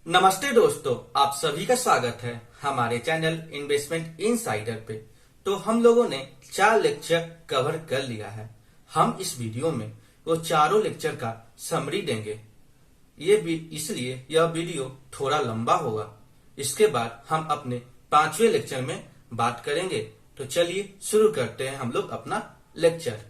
नमस्ते दोस्तों, आप सभी का स्वागत है हमारे चैनल इन्वेस्टमेंट इनसाइडर पे। तो हम लोगों ने 4 लेक्चर कवर कर लिया है। हम इस वीडियो में वो चारों लेक्चर का समरी देंगे। ये भी इसलिए यह वीडियो थोड़ा लंबा होगा। इसके बाद हम अपने 5वें लेक्चर में बात करेंगे। तो चलिए शुरू करते हैं हम लोग अपना lecture.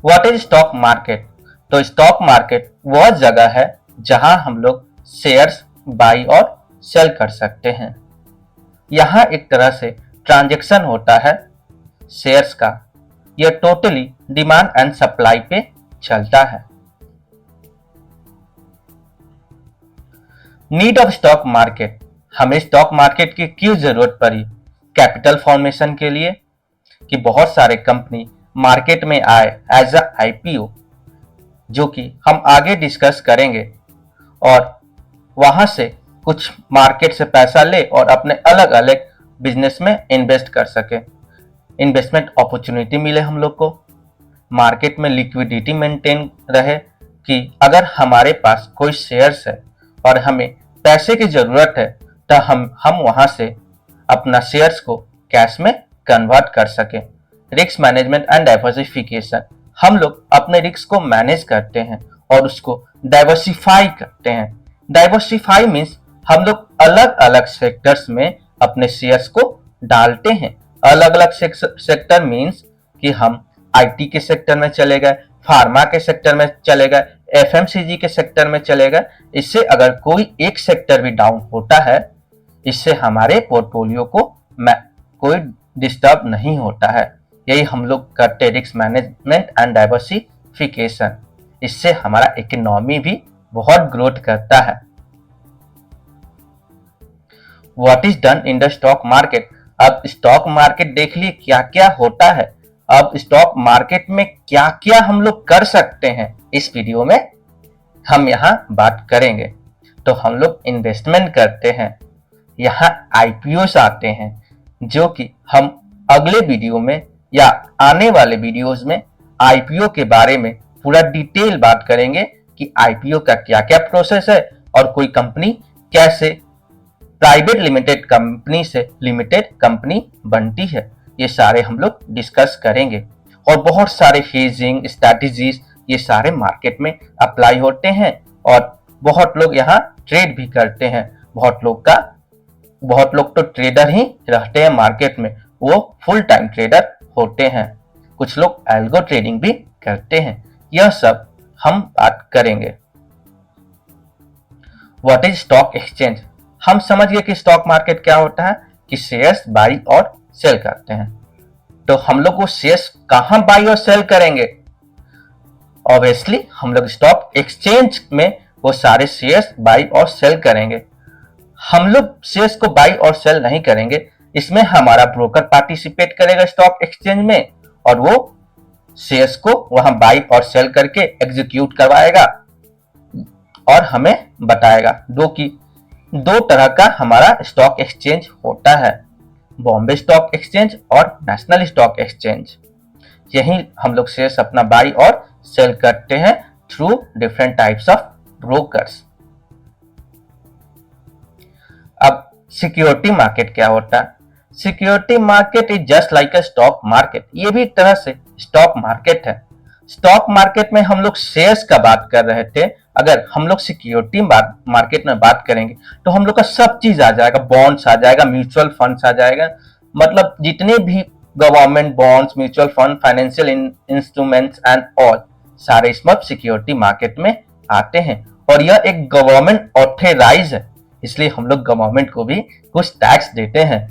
What is stock market? तो स्टॉक मार्केट वह जगह है जहां हम लोग शेयर्स बाई और सेल कर सकते हैं। यहाँ एक तरह से ट्रांजैक्शन होता है शेयर्स का। यह टोटली डिमांड एंड सप्लाई पे चलता है। नीड ऑफ स्टॉक मार्केट, हमें स्टॉक मार्केट की क्यों जरूरत पड़ी? कैपिटल फॉर्मेशन के लिए कि बहुत सारे कंपनी मार्केट में आए एज अ आईपीओ, जो कि हम आगे डिस्कस करेंगे, और वहां से कुछ मार्केट से पैसा ले और अपने अलग अलग बिजनेस में इन्वेस्ट कर सके। इन्वेस्टमेंट अपॉर्चुनिटी मिले हम लोग को, मार्केट में लिक्विडिटी मेंटेन रहे कि अगर हमारे पास कोई शेयर्स है और हमें पैसे की जरूरत है तो हम वहां से अपना शेयर्स को कैश में कन्वर्ट कर सके। रिस्क मैनेजमेंट एंड डाइवर्सिफिकेशन, हम लोग अपने रिस्क को मैनेज करते हैं और उसको डाइवर्सिफाई करते हैं। डाइवर्सिफाई मीन्स हम लोग अलग अलग सेक्टर्स में अपने शेयर्स को डालते हैं। अलग अलग सेक्टर मीन्स कि हम आईटी के सेक्टर में चले गए, फार्मा के सेक्टर में चले गए, एफएमसीजी के सेक्टर में चले गए। इससे अगर कोई एक सेक्टर भी डाउन होता है, इससे हमारे पोर्टफोलियो को कोई डिस्टर्ब नहीं होता है। यही हम लोग करते रिस्क मैनेजमेंट एंड डाइवर्सिफिकेशन। इससे हमारा इकोनॉमी भी बहुत ग्रोथ करता है। What is done in the stock market? अब स्टॉक मार्केट देख लिए क्या क्या होता है। अब स्टॉक मार्केट में क्या क्या हम लोग कर सकते हैं, इस वीडियो में हम यहाँ बात करेंगे। तो हम लोग इन्वेस्टमेंट करते हैं, यहाँ आईपीओस आते हैं, जो कि हम अगले वीडियो में या आने वाले वीडियोस में आईपीओ के बारे में पूरा डिटेल बात करेंगे कि आईपीओ का क्या क्या प्रोसेस है और कोई कंपनी कैसे प्राइवेट लिमिटेड कंपनी से लिमिटेड कंपनी बनती है। ये सारे हम लोग डिस्कस करेंगे। और बहुत सारे हेजिंग स्ट्रैटेजीज ये सारे मार्केट में अप्लाई होते हैं और बहुत लोग यहाँ ट्रेड भी करते हैं। बहुत लोग तो ट्रेडर ही रहते हैं मार्केट में, वो फुल टाइम ट्रेडर होते हैं। कुछ लोग एल्गो ट्रेडिंग भी करते हैं। यह सब हम बात करेंगे। What is stock exchange? हम समझ गए कि स्टॉक मार्केट क्या होता है, कि शेयर्स बाई और सेल करते हैं। तो हम लोग वो शेयर्स कहां बाई और सेल करेंगे? ऑब्वियसली हम लोग स्टॉक एक्सचेंज में वो सारे शेयर्स बाई और सेल करेंगे। हम लोग शेयर्स को बाई और सेल नहीं करेंगे, इसमें हमारा ब्रोकर पार्टिसिपेट करेगा स्टॉक एक्सचेंज में, और वो शेयर्स को वहां बाई और सेल करके एग्जीक्यूट करवाएगा और हमें बताएगा। दो तरह का हमारा स्टॉक एक्सचेंज होता है, बॉम्बे स्टॉक एक्सचेंज और नेशनल स्टॉक एक्सचेंज। यही हम लोग शेयर्स अपना बाई और सेल करते हैं through different types of brokers. अब सिक्योरिटी मार्केट क्या होता है? Security market is just like a stock market. ये भी एक तरह से स्टॉक मार्केट है। स्टॉक मार्केट में हम लोग शेयर्स का बात कर रहे थे, अगर हम लोग सिक्योरिटी मार्केट में बात करेंगे तो हम लोग का सब चीज आ जाएगा। बॉन्ड्स आ जाएगा, म्यूचुअल फंड्स आ जाएगा, मतलब जितने भी government bonds, mutual fund, financial instruments and all सारे इसमें सिक्योरिटी मार्केट में आते हैं। और यह एक गवर्नमेंट ऑथराइज है, इसलिए हम लोग गवर्नमेंट को भी कुछ टैक्स देते हैं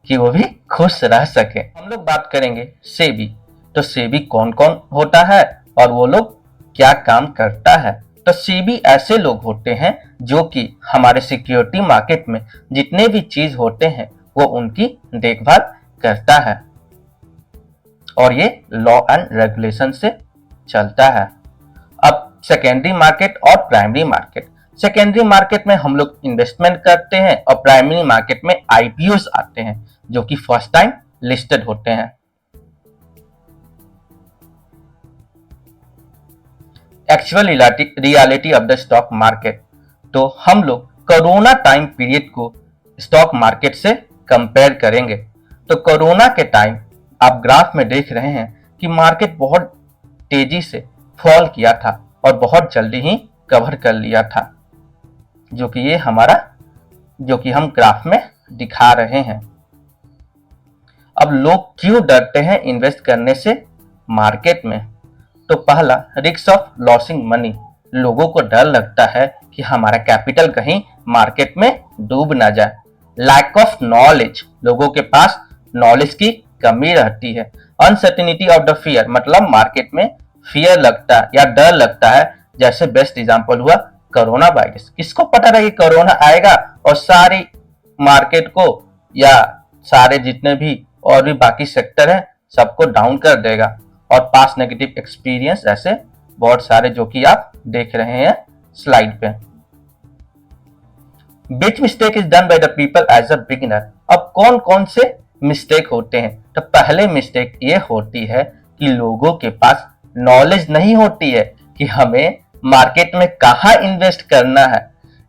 कि वो भी खुश रह सके। हम लोग बात करेंगे सेबी। तो सेबी कौन कौन होता है और वो लोग क्या काम करता है? तो सेबी ऐसे लोग होते हैं जो कि हमारे सिक्योरिटी मार्केट में जितने भी चीज होते हैं वो उनकी देखभाल करता है, और ये लॉ एंड रेगुलेशन से चलता है। अब सेकेंडरी मार्केट और प्राइमरी मार्केट। सेकेंडरी मार्केट में हम लोग इन्वेस्टमेंट करते हैं और प्राइमरी मार्केट में आईपीओस आते हैं जो कि फर्स्ट टाइम लिस्टेड होते हैं। Actual reality of the stock market, तो हम लोग कोरोना टाइम पीरियड को स्टॉक मार्केट से कंपेयर करेंगे। तो कोरोना के टाइम आप ग्राफ में देख रहे हैं कि मार्केट बहुत तेजी से फॉल किया था और बहुत जल्दी ही कवर कर लिया था, जो कि ये हमारा जो कि हम ग्राफ में दिखा रहे हैं। अब लोग क्यों डरते हैं इन्वेस्ट करने से मार्केट में? तो पहला, रिस्क ऑफ लॉसिंग मनी। लोगों को डर लगता है कि हमारा कैपिटल कहीं मार्केट में डूब ना जाए। लैक ऑफ नॉलेज, लोगों के पास नॉलेज की कमी रहती है। अनसर्टेनिटी ऑफ द फियर, मतलब मार्केट में फियर लगता है या डर लगता है। जैसे बेस्ट एग्जांपल हुआ कोरोना वायरस। किसको पता था कि कोरोना आएगा और सारी मार्केट को या सारे जितने भी और भी बाकी सेक्टर है सबको डाउन कर देगा। और पास्ट नेगेटिव एक्सपीरियंस ऐसे बहुत सारे जो कि आप देख रहे हैं स्लाइड पे। Which mistake is done by the people as a beginner? अब कौन कौन से मिस्टेक होते हैं? तो पहले मिस्टेक ये होती है कि लोगों के पास नॉलेज नहीं होती है कि हमें मार्केट में कहाँ इन्वेस्ट करना है।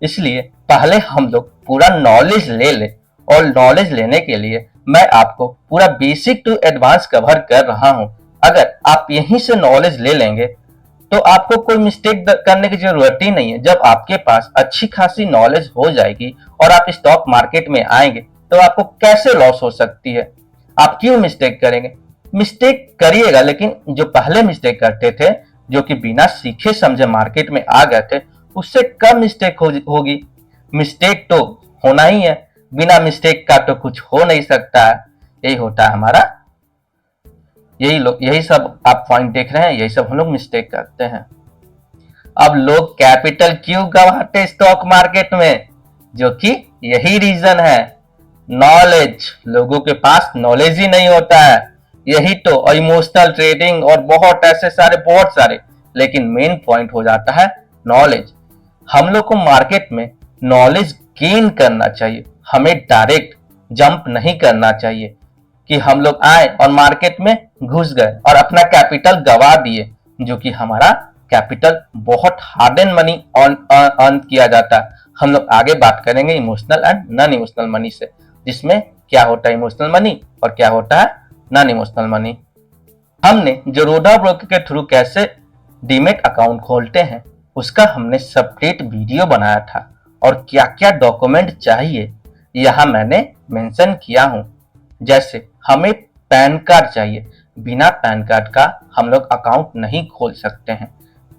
इसलिए पहले हम लोग पूरा नॉलेज ले ले, और नॉलेज लेने के लिए मैं आपको पूरा बेसिक टू एडवांस कवर कर रहा हूं। अगर आप यहीं से नॉलेज ले लेंगे तो आपको कोई मिस्टेक करने की जरूरत ही नहीं है। जब आपके पास अच्छी खासी नॉलेज हो जाएगी और आप स्टॉक मार्केट में आएंगे तो आपको कैसे लॉस हो सकती है? आप क्यों मिस्टेक करेंगे? मिस्टेक करिएगा, लेकिन जो पहले मिस्टेक करते थे, जो कि बिना सीखे समझे मार्केट में आ गए थे, उससे कम मिस्टेक होगी। मिस्टेक तो होना ही है, बिना मिस्टेक का तो कुछ हो नहीं सकता है। यही होता है हमारा, यही सब आप पॉइंट देख रहे हैं, यही सब हम लोग मिस्टेक करते हैं। अब लोग कैपिटल क्यों गंवाते स्टॉक मार्केट में? जो कि यही रीजन है, नॉलेज। लोगों के पास नॉलेज ही नहीं होता है, यही तो। और इमोशनल ट्रेडिंग और बहुत सारे, लेकिन मेन पॉइंट हो जाता है नॉलेज। हम लोग को मार्केट में नॉलेज गेन करना चाहिए, हमें डायरेक्ट जंप नहीं करना चाहिए कि हम लोग आए और मार्केट में घुस गए और अपना कैपिटल गवा दिए, जो कि हमारा कैपिटल बहुत हार्ड एंड मनी अर्न किया जाता है। हम लोग आगे बात करेंगे emotional and non emotional money से, जिसमें क्या होता है इमोशनल मनी और क्या होता है नॉन इमोशनल मनी। हमने ज़रोधा ब्रोकर के थ्रू कैसे डीमेट अकाउंट खोलते हैं उसका हमने सेपरेट वीडियो बनाया था, और क्या क्या डॉक्यूमेंट चाहिए यहाँ मैंने मेंशन किया हूँ। जैसे हमें पैन कार्ड चाहिए, बिना पैन कार्ड का हम लोग अकाउंट नहीं खोल सकते हैं।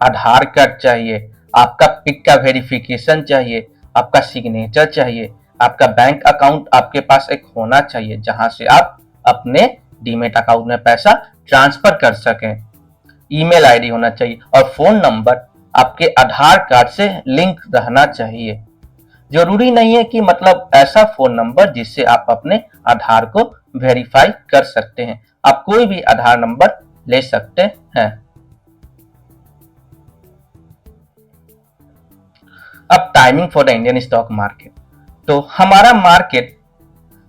आधार कार्ड चाहिए, आपका पिक का वेरिफिकेशन चाहिए, आपका सिग्नेचर चाहिए, आपका बैंक अकाउंट आपके पास एक होना चाहिए जहां से आप अपने डीमेट अकाउंट में पैसा ट्रांसफर कर सकें। ईमेल आईडी होना चाहिए और फोन नंबर आपके आधार कार्ड से लिंक रहना चाहिए। जरूरी नहीं है कि मतलब ऐसा फोन नंबर जिससे आप अपने आधार को वेरीफाई कर सकते हैं, आप कोई भी आधार नंबर ले सकते हैं। अब timing for the Indian stock market, तो हमारा मार्केट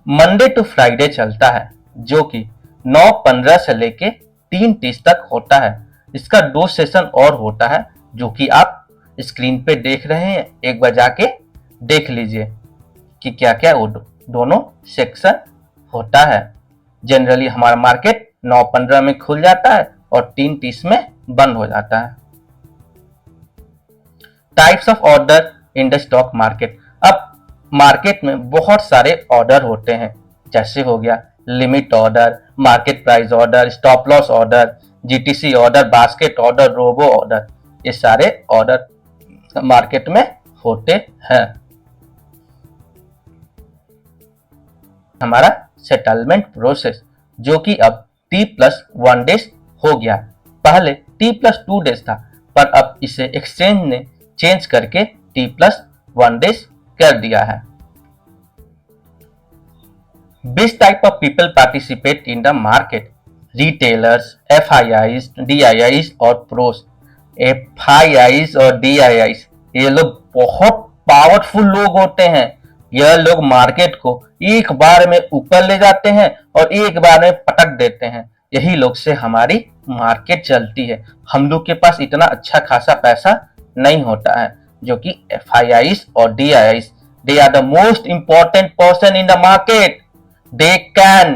मंडे टू फ्राइडे चलता है, जो कि 9:15 से लेके 3:30 तक होता है। इसका 2 सेशन और होता है जो कि आप स्क्रीन पे देख रहे हैं, एक बार जाके देख लीजिए कि क्या क्या वो दोनों सेक्शन होता है। जनरली हमारा मार्केट 9:15 में खुल जाता है और 3:30 में बंद हो जाता है। Types of order in the stock market. अब मार्केट में बहुत सारे ऑर्डर होते हैं, जैसे हो गया limit order, market price order, stop loss order, GTC order, basket order, robo order. ये सारे ऑर्डर मार्केट में होते हैं। हमारा सेटलमेंट प्रोसेस, जो कि अब T+1 डेज हो गया। पहले T+2 डेज था, पर अब इसे एक्सचेंज ने चेंज करके T+1 डेज कर दिया है। Which type of people participate in the market? Retailers, FIIs, DIIs और pros। FIIs और DIIs ये लोग बहुत पावरफुल लोग होते हैं। यह लोग मार्केट को एक बार में ऊपर ले जाते हैं और एक बार में पटक देते हैं। यही लोग से हमारी मार्केट चलती है। हम लोग के पास इतना अच्छा खासा पैसा नहीं होता है, जो कि FIIs और DIIs, they are the most important person in the market. They can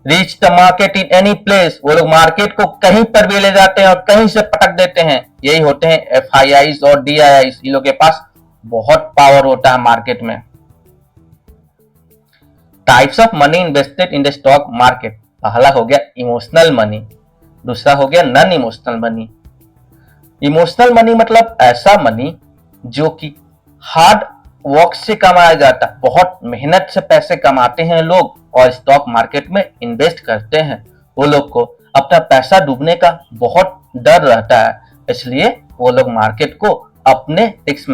reach the market in any place. वो लोग मार्केट को कहीं पर भी ले जाते हैं और कहीं से पटक देते हैं। यही होते हैं FIIs और DIIs। इन लोग के पास बहुत पावर होता है मार्केट में। Types of money invested in the stock market. पहला हो गया इमोशनल मनी, दूसरा हो गया non emotional money. Emotional money मतलब ऐसा मनी जो कि हार्ड वर्क से कमाया जाता है। बहुत मेहनत से पैसे कमाते हैं लोग और स्टॉक मार्केट में इन्वेस्ट करते हैं। वो लोग को अपना पैसा डूबने का बहुत डर रहता है, इसलिए वो लोग मार्केट को अपने रिस्क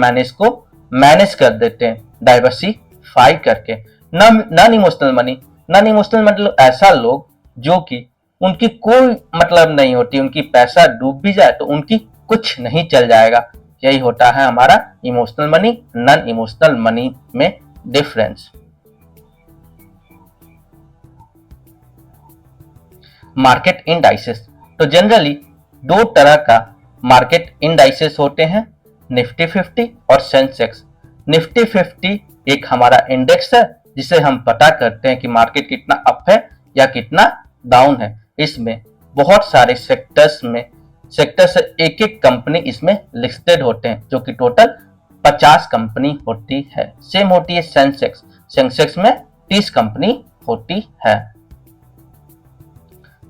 मैनेज कर देते हैं डाइवर्सिफाई करके। Non emotional money, non emotional मतलब ऐसा लोग जो कि उनकी कोई मतलब नहीं होती, उनकी पैसा डूब भी जाए तो उनकी कुछ नहीं चल जाएगा। यही होता है हमारा emotional money, non emotional money में डिफरेंस। मार्केट इंडाइसेस, तो जनरली दो तरह का मार्केट इंडाइसेस होते हैं, निफ्टी 50 और सेंसेक्स। निफ्टी 50 एक हमारा इंडेक्स है जिसे हम पता करते हैं कि मार्केट कितना अप है या कितना डाउन है। इसमें बहुत सारे सेक्टर से एक एक कंपनी इसमें लिस्टेड होते हैं, जो कि टोटल 50 कंपनी होती है। सेम होती है सेंसेक्स, सेंसेक्स में 30 कंपनी होती है।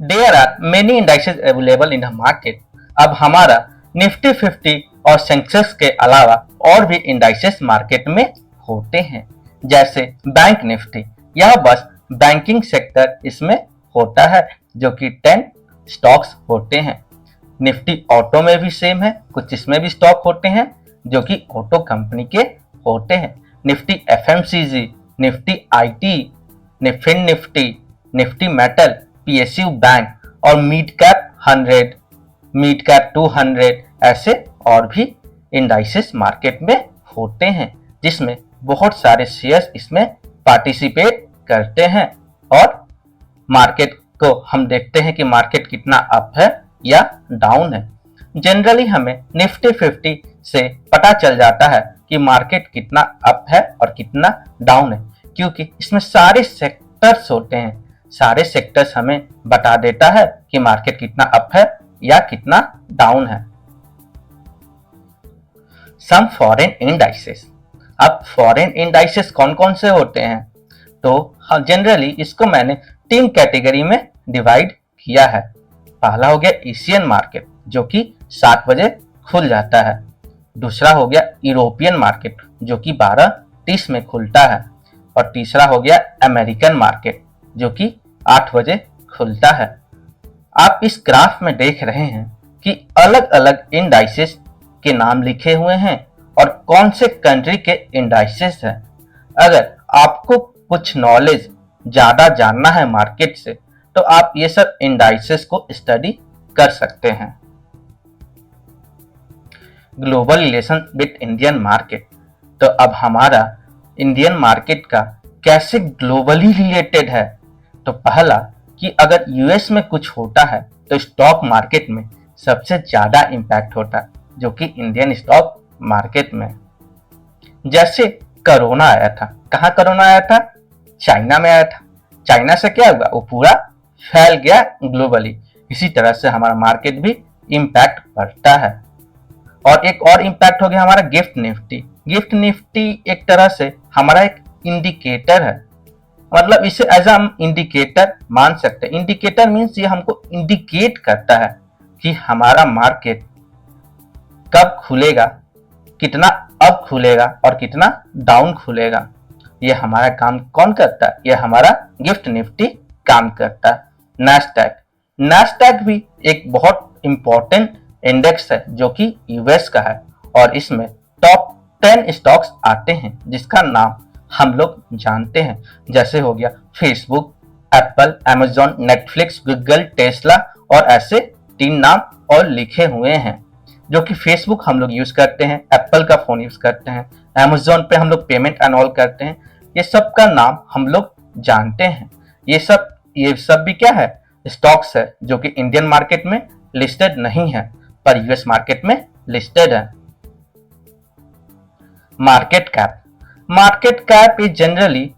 There are many indices available in the market. अब हमारा निफ्टी 50 और सेंसेक्स के अलावा और भी इंडाइसेस मार्केट में होते हैं, जैसे बैंक निफ्टी। यह बस बैंकिंग सेक्टर इसमें होता है, जो कि 10 स्टॉक्स होते हैं। निफ्टी ऑटो में भी सेम है, कुछ इसमें भी स्टॉक होते हैं जो कि ऑटो कंपनी के होते हैं। Nifty FMCG, Nifty IT, fin Nifty, Nifty metal, PSU bank और मिड कैप 100, मिड कैप 200 ऐसे और भी इंडाइसेस मार्केट में होते हैं, जिसमें बहुत सारे शेयर्स इसमें पार्टिसिपेट करते हैं और मार्केट को हम देखते हैं कि मार्केट कितना अप है या डाउन है। जनरली हमें निफ्टी 50 से पता चल जाता है कि मार्केट कितना अप है और कितना डाउन है, क्योंकि इसमें सारे सेक्टर्स होते हैं। सारे सेक्टर्स हमें बता देता है कि मार्केट कितना अप है या कितना डाउन है। Some foreign indices. अब फॉरेन इंडाइसेस कौन कौन से होते हैं, तो जनरली इसको मैंने 3 कैटेगरी में डिवाइड किया है। पहला हो गया एशियन मार्केट, जो कि 7 बजे खुल जाता है। दूसरा हो गया यूरोपियन मार्केट, जो कि 12:30 में खुलता है। और तीसरा हो गया अमेरिकन मार्केट, जो कि 8 बजे खुलता है। आप इस ग्राफ में देख रहे हैं कि अलग अलग इंडाइसेस के नाम लिखे हुए हैं और कौन से कंट्री के इंडाइसेस हैं। अगर आपको कुछ नॉलेज ज्यादा जानना है मार्केट से, तो आप ये सब इंडाइसेस को स्टडी कर सकते हैं। Global relation with Indian market, तो अब हमारा इंडियन मार्केट का कैसे ग्लोबली रिलेटेड है। तो पहला कि अगर यूएस में कुछ होता है तो स्टॉक मार्केट में सबसे ज्यादा इंपैक्ट होता है, जो कि इंडियन स्टॉक मार्केट में। जैसे कोरोना आया था, कहाँ कोरोना आया था? चाइना में आया था। चाइना से क्या हुआ? वो पूरा फैल गया ग्लोबली। इसी तरह से हमारा मार्केट भी इंपैक्ट पड़ता है। और एक और इंपैक्ट हो गया हमारा गिफ्ट निफ्टी। गिफ्ट निफ्टी एक तरह से हमारा एक इंडिकेटर है, मतलब इसे एज हम इंडिकेटर मान सकते हैं। इंडिकेटर मीन्स ये हमको इंडिकेट करता है कि हमारा मार्केट कब खुलेगा, कितना अप खुलेगा और कितना डाउन खुलेगा। ये हमारा काम कौन करता है? ये हमारा गिफ्ट निफ्टी काम करता है। नैस्डैक भी एक बहुत इंपॉर्टेंट इंडेक्स है, जो कि यूएस का है और इसमें टॉप 10 स्टॉक्स आते हैं, जिसका नाम हम लोग जानते हैं। जैसे हो गया Facebook, Apple, Amazon, Netflix, Google, Tesla और ऐसे 3 नाम और लिखे हुए हैं। जो कि फेसबुक हम लोग यूज करते हैं, एप्पल का फोन यूज करते हैं, अमेजोन पे हम लोग पेमेंट एनऑल करते हैं, ये सब का नाम हम लोग जानते हैं। ये सब भी क्या है, स्टॉक्स है जो कि इंडियन मार्केट में लिस्टेड नहीं है पर यूएस मार्केट में लिस्टेड है। Market cap is generally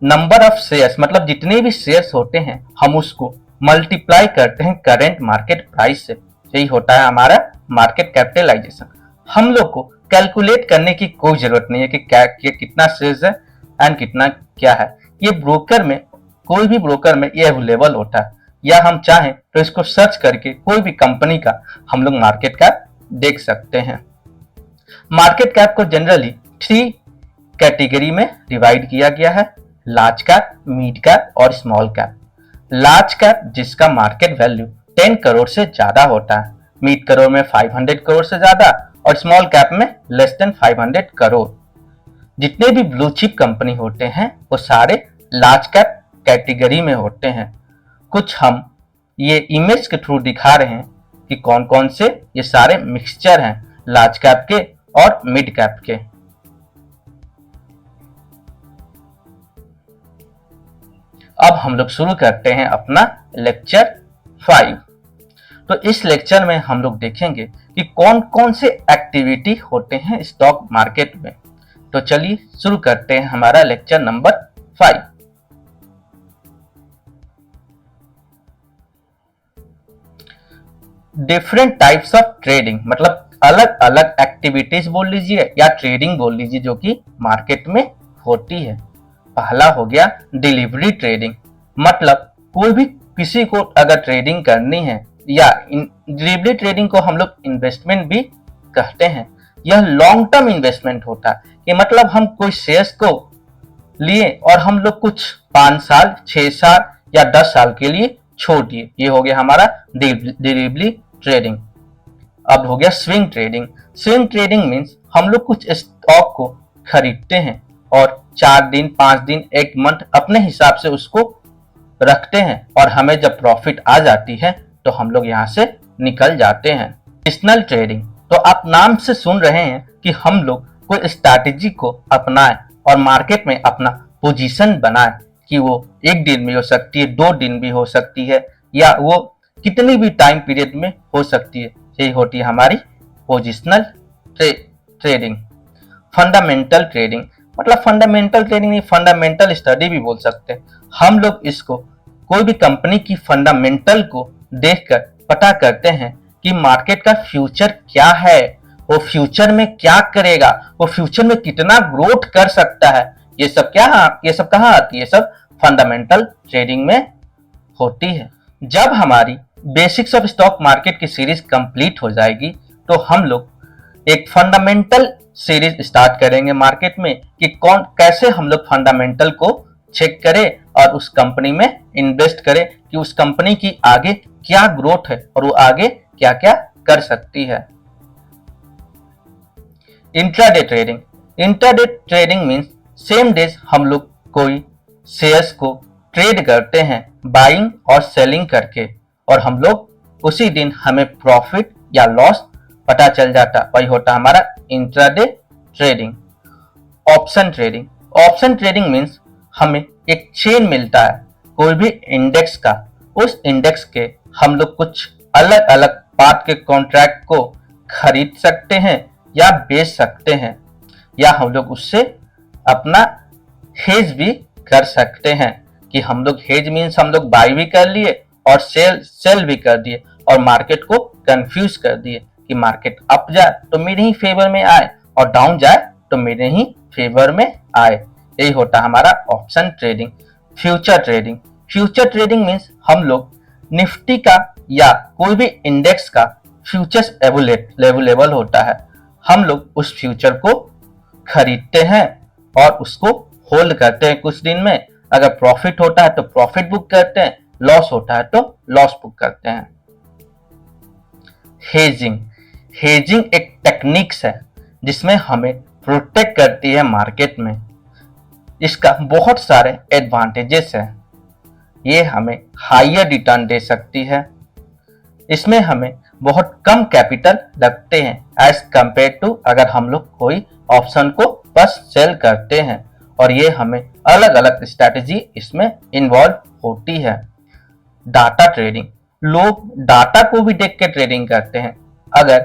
number of shares, मतलब जितने भी शेयर्स होते हैं हम उसको मल्टीप्लाई करते हैं करंट मार्केट प्राइस से, यही होता है हमारा मार्केट कैपिटलाइजेशन। हम लोग को कैलकुलेट करने की कोई जरूरत नहीं है कि क्या कितना शेयर्स है एंड कितना क्या है, ये ब्रोकर में, कोई भी ब्रोकर में ये अवेलेबल होता है, या हम चाहें तो इसको सर्च करके कोई भी कंपनी का हम लोग मार्केट कैप देख सकते हैं। मार्केट कैप को जनरली 3 कैटेगरी में डिवाइड किया गया है, लार्ज कैप, मिड कैप और स्मॉल कैप। लार्ज कैप जिसका मार्केट वैल्यू 10 करोड़ से ज्यादा होता है, मिड करोड़ में 500 करोड़ से ज्यादा और स्मॉल कैप में लेस देन 500 करोड़। जितने भी ब्लू चिप कंपनी होते हैं वो सारे लार्ज कैप कैटेगरी में होते हैं। कुछ हम ये इमेज के थ्रू दिखा रहे हैं कि कौन कौन से ये सारे मिक्सचर हैं लार्ज कैप के और मिड कैप के। अब हम लोग शुरू करते हैं अपना लेक्चर 5। तो इस लेक्चर में हम लोग देखेंगे कि कौन कौन से एक्टिविटी होते हैं स्टॉक मार्केट में। तो चलिए शुरू करते हैं हमारा lecture number 5। Different types of trading, मतलब अलग अलग एक्टिविटीज बोल लीजिए या ट्रेडिंग बोल लीजिए जो कि मार्केट में होती है। पहला हो गया डिलीवरी ट्रेडिंग, मतलब कोई भी किसी को अगर ट्रेडिंग करनी है, या डिलीवरी ट्रेडिंग को हम लोग इन्वेस्टमेंट भी कहते हैं। यह लॉन्ग टर्म इन्वेस्टमेंट होता है कि मतलब हम कोई शेयर्स को लिए और हम लोग कुछ 5 साल, 6 साल या 10 साल के लिए छोड़ दिए, ये हो गया हमारा डिलीवरी ट्रेडिंग। अब हो गया swing trading. Swing trading means हम लोग कुछ स्टॉक को खरीदते हैं और 4 दिन, 5 दिन, 1 मंथ अपने हिसाब से उसको रखते हैं और हमें जब प्रॉफिट आ जाती है तो हम लोग यहाँ से निकल जाते हैं। पोजिशनल ट्रेडिंग, तो आप नाम से सुन रहे हैं कि हम लोग कोई स्ट्रैटेजी को अपनाएं और मार्केट में अपना पोजीशन बनाएं कि वो 1 दिन भी हो सकती है, 2 दिन भी हो सकती है, या वो कितनी भी टाइम पीरियड में हो सकती है, यही होती है हमारी पोजिशनल ट्रेडिंग। फंडामेंटल ट्रेडिंग, मतलब फंडामेंटल ट्रेडिंग नहीं, फंडामेंटल स्टडी भी बोल सकते हैं। हम लोग इसको कोई भी कंपनी की फंडामेंटल को देखकर पता करते हैं कि मार्केट का फ्यूचर क्या है, वो फ्यूचर में क्या करेगा, वो फ्यूचर में कितना ग्रोथ कर सकता है। ये सब कहाँ आती है? ये सब फंडामेंटल ट्रेडिंग में होती है। जब हमारी बेसिक्स ऑफ स्टॉक मार्केट की सीरीज कंप्लीट हो जाएगी तो हम लोग एक फंडामेंटल सीरीज स्टार्ट करेंगे मार्केट में कि कैसे हम लोग फंडामेंटल को चेक करें और उस कंपनी में इन्वेस्ट करें कि उस कंपनी की आगे क्या ग्रोथ है और वो आगे क्या क्या कर सकती है। Intraday trading, intraday trading means same days हम लोग कोई शेयर्स को ट्रेड करते हैं बाइंग और सेलिंग करके, और हम लोग उसी दिन हमें प्रॉफिट या लॉस पता चल जाता, वही होता हमारा intraday trading. Option trading, option trading means हमें एक चेन मिलता है कोई भी इंडेक्स का, उस इंडेक्स के हम लोग कुछ अलग अलग पार्ट के कॉन्ट्रैक्ट को खरीद सकते हैं या बेच सकते हैं, या हम लोग उससे अपना हेज भी कर सकते हैं कि हम लोग हेज मीन्स हम लोग बाई भी कर लिए और सेल भी कर दिए और मार्केट को कंफ्यूज कर दिए कि मार्केट अप जाए तो मेरे ही फेवर में आए और डाउन जाए तो मेरे ही फेवर में आए, यही होता हमारा option trading. Future trading, future trading means हम लोग निफ्टी का या कोई भी इंडेक्स का फ्यूचर्स अवेलेबल होता है, हम लोग उस फ्यूचर को खरीदते हैं और उसको होल्ड करते हैं कुछ दिन में। अगर प्रॉफिट होता है तो प्रॉफिट बुक करते हैं, लॉस होता है तो लॉस बुक करते हैं। हेजिंग, हेजिंग एक टेक्निक्स है जिसमें हमें प्रोटेक्ट करती है मार्केट में। इसका बहुत सारे एडवांटेजेस है, ये हमें हायर रिटर्न दे सकती है, इसमें हमें बहुत कम कैपिटल लगते हैं एज कम्पेयर टू अगर हम लोग कोई ऑप्शन को बस सेल करते हैं, और ये हमें अलग अलग स्ट्रैटेजी इसमें इन्वॉल्व होती है। डाटा ट्रेडिंग, लोग डाटा को भी देख के ट्रेडिंग करते हैं। अगर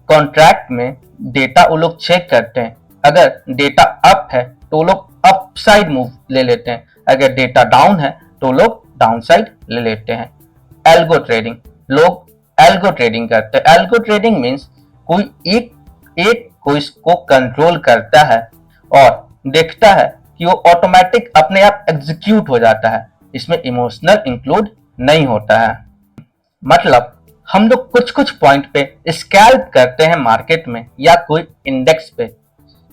कॉन्ट्रैक्ट में डेटा वो लोग चेक करते हैं, अगर डेटा अप है तो लोग अप साइड मूव ले लेते हैं, अगर डेटा डाउन है तो लोग डाउन साइड ले लेते हैं। एल्गो ट्रेडिंग, लोग एल्गो ट्रेडिंग करते हैं। एल्गो ट्रेडिंग मीन्स कोई एक को इसको कंट्रोल करता है और देखता है कि वो ऑटोमेटिक अपने आप एग्जीक्यूट हो जाता है, इसमें इमोशनल इंक्लूड नहीं होता है। मतलब हम लोग कुछ कुछ पॉइंट पे स्कैल्प करते हैं मार्केट में या कोई इंडेक्स पे,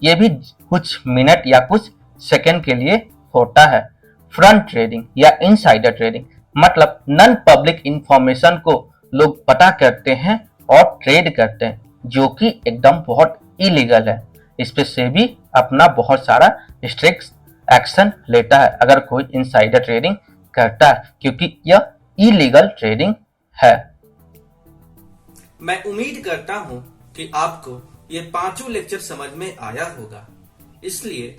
ये भी कुछ मिनट या कुछ सेकंड के लिए होता है। फ्रंट ट्रेडिंग या इनसाइडर ट्रेडिंग, मतलब नॉन पब्लिक इंफॉर्मेशन को लोग पता करते हैं और ट्रेड करते हैं, जो कि एकदम बहुत इलीगल है। इस पे से भी अपना बहुत सारा स्ट्रिक्ट एक्शन लेता है अगर कोई इनसाइडर ट्रेडिंग करता है, क्योंकि यह इलीगल ट्रेडिंग है। मैं उम्मीद करता हूं कि आपको ये पांचों लेक्चर समझ में आया होगा, इसलिए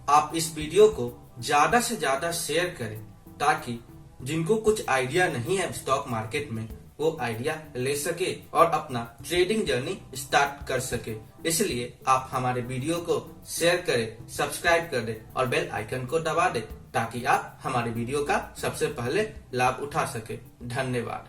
आप इस वीडियो को ज्यादा से ज्यादा शेयर करें ताकि जिनको कुछ आइडिया नहीं है स्टॉक मार्केट में वो आइडिया ले सके और अपना ट्रेडिंग जर्नी स्टार्ट कर सके। इसलिए आप हमारे वीडियो को शेयर करें, सब्सक्राइब कर दें और बेल आइकन को दबा दें ताकि आप हमारे वीडियो का सबसे पहले लाभ उठा सके। धन्यवाद।